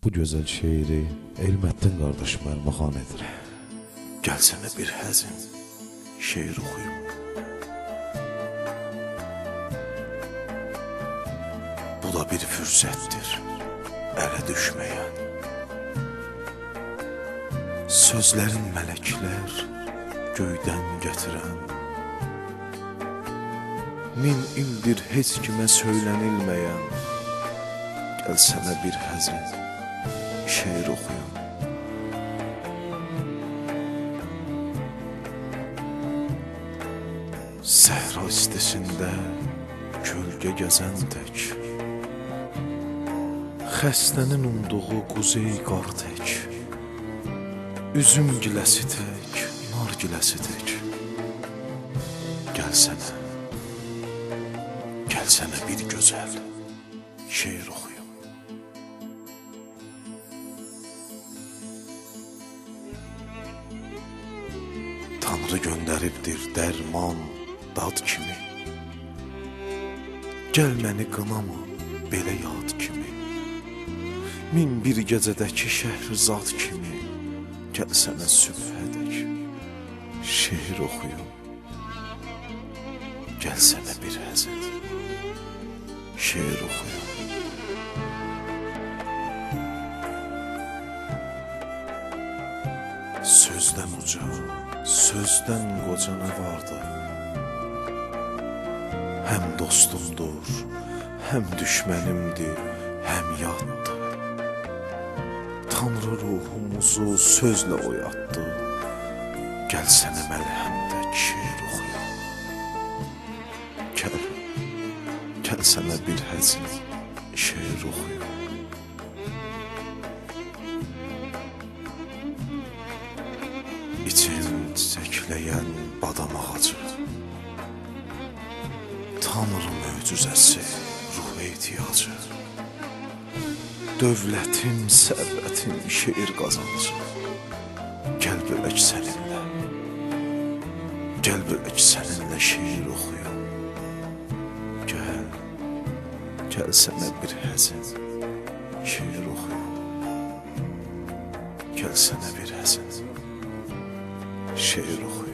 Bu gözəl şeiri Elməddin qardaşım ərmağan edir. Gəlsənə bir həzin şeir oxuyum. Bu da bir fürsətdir ələ düşməyən. Sözlərin mələklər göydən gətirən. Min ildir heç kimə söylənilməyən. Gəlsənə bir həzin şeir oxuyum. Səhra istisində kölgə gəzən tək, xəstənin umduğu quzey qar tək, üzüm giləsi tək, nar giləsi tək. Gəlsənə, gəlsənə bir gözəl şeir oxuyum. Tanrı göndəribdir dərman dad kimi. Gəl məni qınama belə yad kimi. Min bir gecədəki şəhrizad kimi. Gəlsənə sübhədək şeir oxuyum. Gəlsənə bir həzin şeir oxuyum. Sözdən uca, sözdən qoca nə vardı? Həm dostumdur, həm düşmənimdir, həm yaddır. Tanrı ruhumuzu sözlə oyatdı. Gəlsənə məlhəmdək şeir oxuyum. Gəlsənə bir həzin şeir oxuyum. İçin çiçəkləyən badam ağacı, Tanrı möcüzəsi, ruh ehtiyacı, dövlətim, sərvətim, şeir qazancı. Gəl bölək səninlə, gəl bölək səninlə şeir oxuyum. Gəl sənə bir həzin şeir oxuyum. Gəl sənə bir həzin şeir oxuyum.